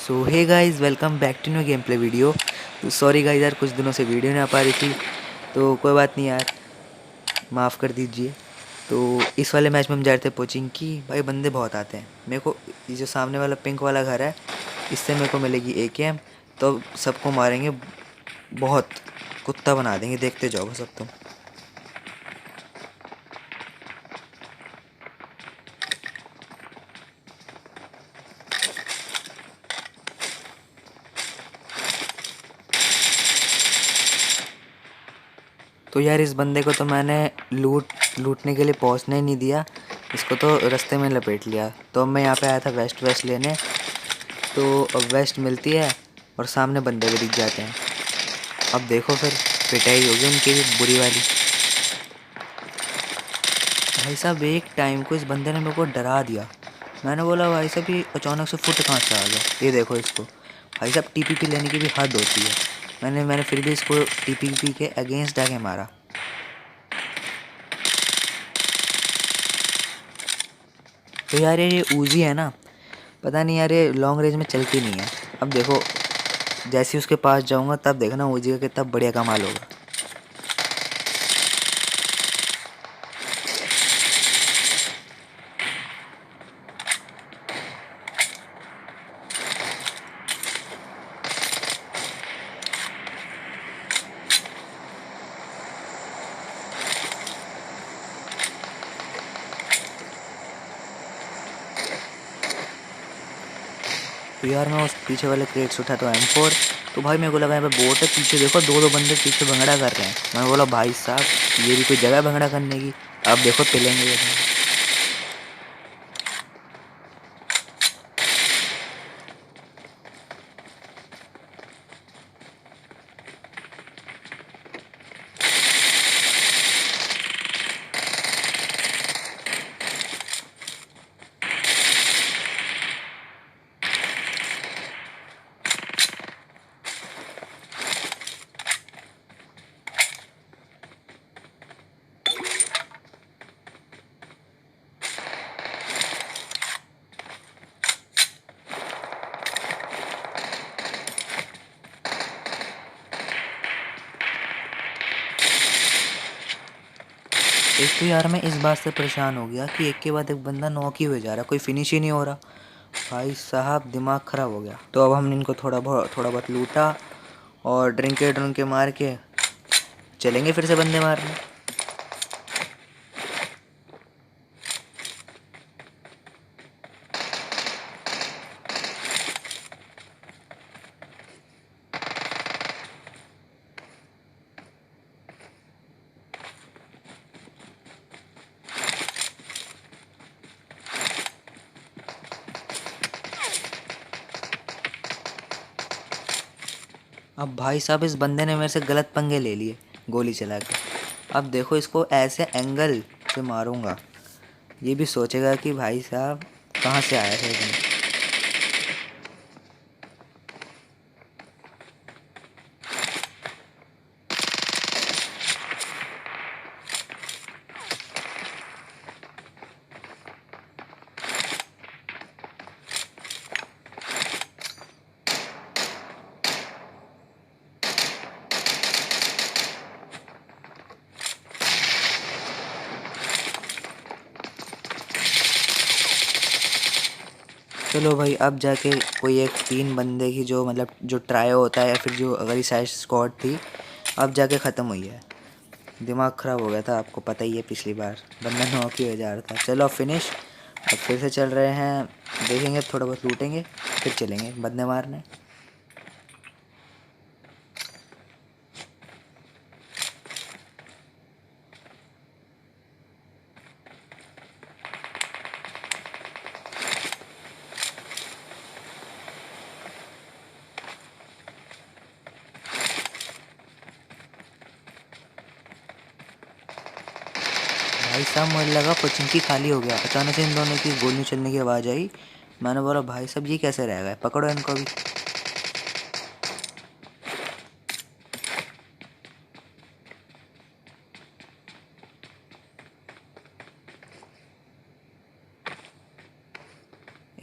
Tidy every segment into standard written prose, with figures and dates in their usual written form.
So hey guys, welcome back to new game play video. तो sorry guys यार, कुछ दिनों से वीडियो नहीं आ पा रही थी, तो कोई बात नहीं यार, माफ़ कर दीजिए। तो इस वाले मैच में हम जा रहे थे पोचिंग की। भाई बंदे बहुत आते हैं मेरे को। ये जो सामने वाला पिंक वाला घर है, इससे मेरे को मिलेगी AKM। तो सबको मारेंगे, बहुत कुत्ता बना देंगे, देखते जाओ बस अब तुम। तो यार इस बंदे को तो मैंने लूटने के लिए पहुंचने ही नहीं दिया, इसको तो रास्ते में लपेट लिया। तो अब मैं यहाँ पे आया था वेस्ट लेने। तो अब वेस्ट मिलती है और सामने बंदे भी दिख जाते हैं। अब देखो फिर पिटाई होगी उनकी भी बुरी वाली। भाई साहब एक टाइम को इस बंदे ने मेरे को डरा दिया। मैंने बोला भाई साहब ये अचानक से फुट कहाँ से आ गया, ये देखो इसको। भाई साहब TPP लेने की भी हद होती है। मैंने फिर भी इसको TPP के अगेंस्ट जाके मारा। तो यार ये ऊजी है ना, पता नहीं यार ये लॉन्ग रेंज में चलती नहीं है। अब देखो जैसे ही उसके पास जाऊंगा तब देखना ऊजी का कितना बढ़िया कमाल होगा। तो यार मैं उस पीछे वाले क्रेट से उठा तो M4। तो भाई मेरे को लगा यहाँ पे बोट है, पीछे देखो दो दो बंदे पीछे भंगड़ा कर रहे हैं। मैंने बोला भाई साहब ये भी कोई जगह है भंगड़ा करने की। अब देखो पिलेंगे ये बंदे। एक तो यार मैं इस बात से परेशान हो गया कि एक के बाद एक बंदा नॉक ही हुए जा रहा, कोई फिनिश ही नहीं हो रहा। भाई साहब दिमाग ख़राब हो गया। तो अब हमने इनको थोड़ा बहुत लूटा और ड्रिंक के मार के चलेंगे फिर से बंदे मारने। अब भाई साहब इस बंदे ने मेरे से गलत पंगे ले लिए गोली चला के। अब देखो इसको ऐसे एंगल से मारूंगा, ये भी सोचेगा कि भाई साहब कहाँ से आया है ये। चलो भाई अब जाके कोई एक 3 बंदे की जो मतलब जो ट्रायो होता है या फिर जो अगर साइज स्क्वाड थी, अब जाके ख़त्म हुई है। दिमाग ख़राब हो गया था, आपको पता ही है पिछली बार बंदा नॉक ही हो जा रहा था। चलो अब फिनिश। अब फिर से चल रहे हैं, देखेंगे थोड़ा बहुत लूटेंगे फिर चलेंगे बंदे मारने। भाई साहब मुझे लगा पचिंकी खाली हो गया, अचानक से इन दोनों की गोली चलने की आवाज़ आई। मैंने बोला भाई साहब ये कैसे रह गए, पकड़ो इनको भी।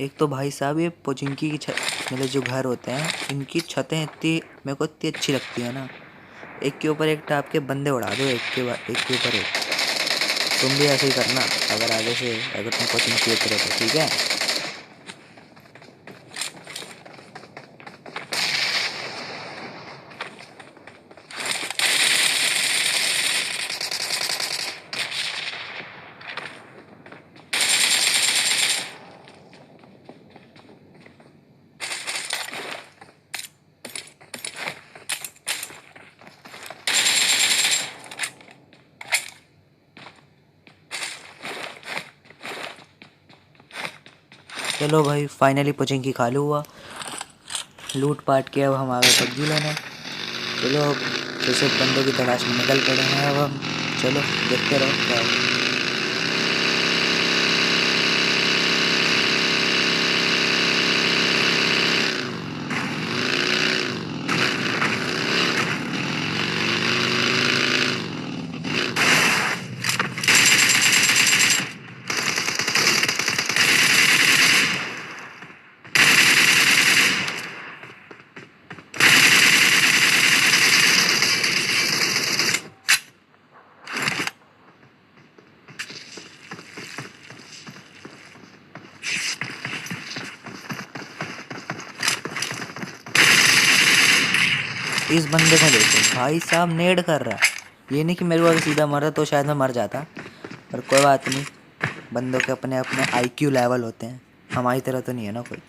एक तो भाई साहब ये पोचिंकी की छत, मतलब जो घर होते हैं इनकी छतें इतनी मेरे को इतनी अच्छी लगती है ना, एक के ऊपर एक टाप के बंदे उड़ा दो, एक के ऊपर एक। तुम भी ऐसे ही करना अगर आगे से, अगर तुम पोचिंकी उतरे तो, ठीक है। चलो भाई फाइनली पोचिंकी खाली हुआ, लूट पाट के अब हम आ गए पबजी लेने। चलो अब फिर से बंदों की तलाश में निकल पड़े हैं अब हम। चलो देखते रहो क्या होगा। इस बंदे को देखो भाई साहब, नेड कर रहा है। ये नहीं कि मेरे को अगर सीधा मरा तो शायद मैं मर जाता, पर कोई बात नहीं, बंदों के अपने अपने आईक्यू लेवल होते हैं, हमारी तरह तो नहीं है ना कोई।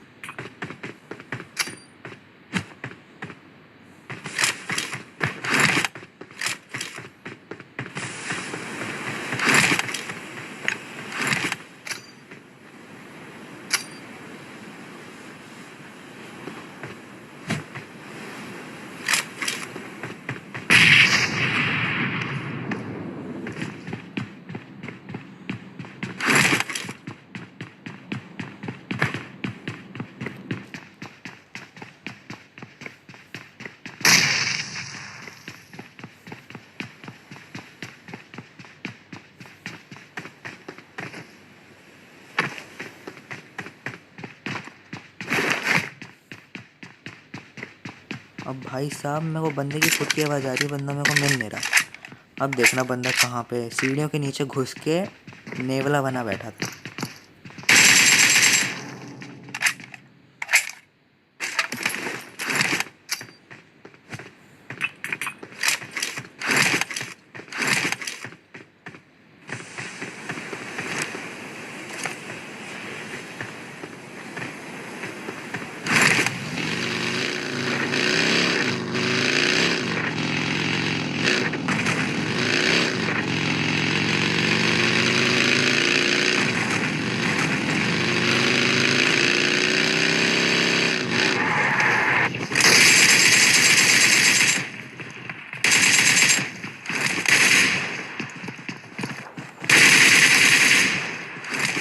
अब भाई साहब मेरे को बंदे की फुट की आवाज़ आ रही है, बंदा मेरे को मिल नहीं रहा। अब देखना बंदा कहाँ पे, सीढ़ियों के नीचे घुस के नेवला बना बैठा था।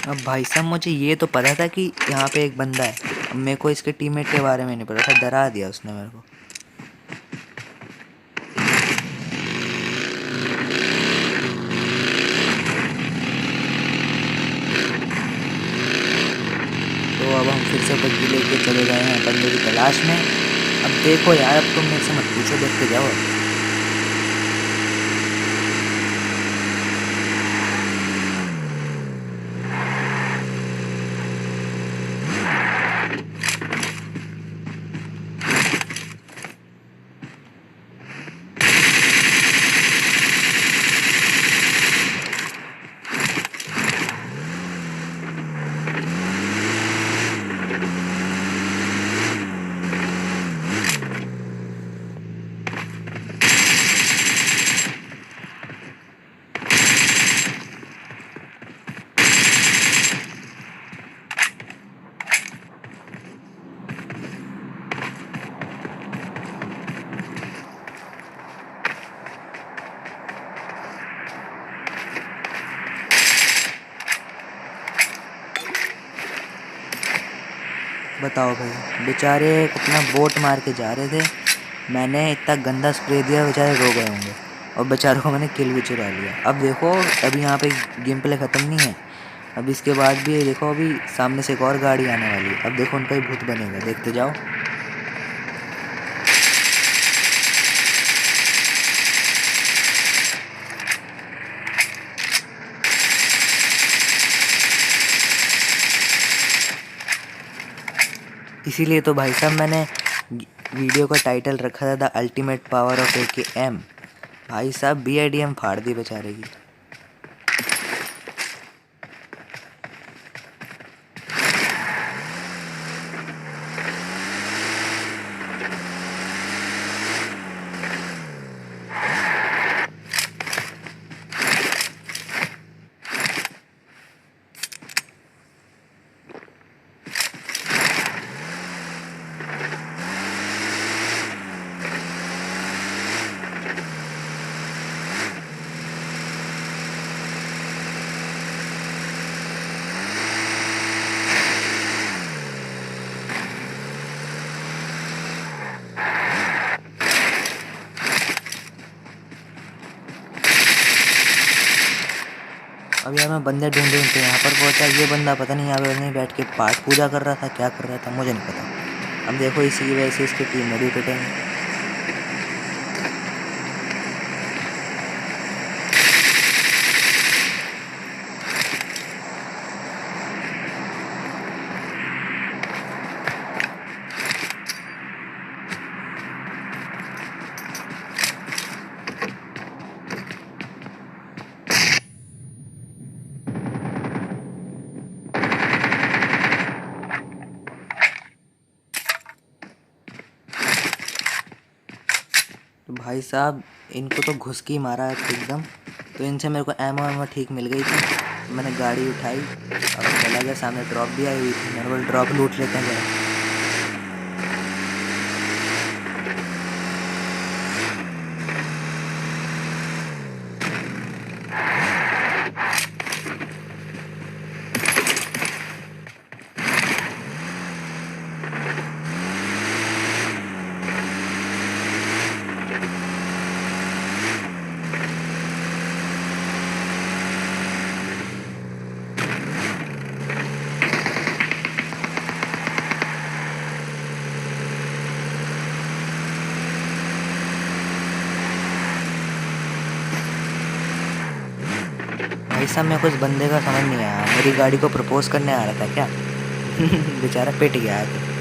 अब भाई साहब मुझे ये तो पता था कि यहाँ पे एक बंदा है, अब मेरे को इसके टीममेट के बारे में नहीं पता था, डरा दिया उसने मेरे को। तो अब हम फिर से बग्गी लेके चले गए हैं बंदे की तलाश में। अब देखो यार, अब तुम मेरे से मत पूछो, देखते जाओ। बताओ भाई, बेचारे अपना बोट मार के जा रहे थे, मैंने इतना गंदा स्प्रे दिया, बेचारे रो गए होंगे, और बेचारों को मैंने किल भी चुरा लिया। अब देखो, अभी यहाँ पे गेम प्ले ख़त्म नहीं है, अब इसके बाद भी ये देखो, अभी सामने से एक और गाड़ी आने वाली है। अब देखो उनका ही भूत बनेगा, देखते जाओ। इसीलिए तो भाई साहब मैंने वीडियो का टाइटल रखा था the ultimate power of AKM। भाई साहब BIDM फाड़ दी बेचारे की। अब यार मैं बंदे ढूंढ ढूंढ के यहाँ पर पहुँचा। ये बंदा पता नहीं यहाँ पे नहीं बैठ के पाठ पूजा कर रहा था, क्या कर रहा था मुझे नहीं पता। अब देखो इसी की वजह से इसकी टीम में भी पिटेंगे। तो भाई साहब इनको तो घुस के ही मारा है एकदम। तो इनसे मेरे को एमो ठीक मिल गई थी, तो मैंने गाड़ी उठाई और चला गया। सामने ड्रॉप भी आई हुई थी, मैंने बोला ड्रॉप लूट लेते हैं जरा। भाई साहब मेरे को इस बंदे का समझ नहीं आया, मेरी गाड़ी को प्रपोज करने आ रहा था क्या? बेचारा पिट गया है।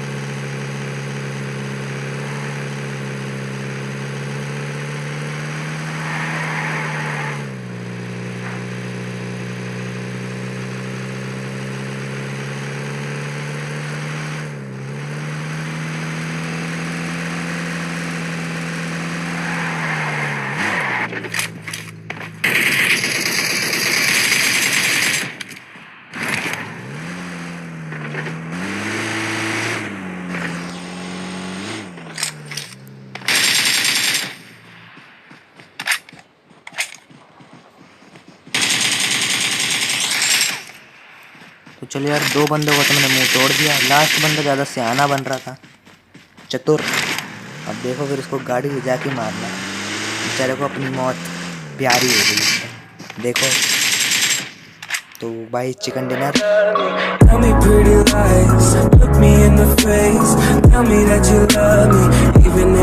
तो चलो यार, दो बंदों को तो मैंने मुंह तोड़ दिया। लास्ट बंदा ज़्यादा सियाना बन रहा था, चतुर। अब देखो फिर इसको गाड़ी ले जाके मारना है। बेचारे को अपनी मौत प्यारी हो गई एकदम। देखो तो भाई chicken dinner. Tell me pretty lies, look me in the face, tell me that you love me, even if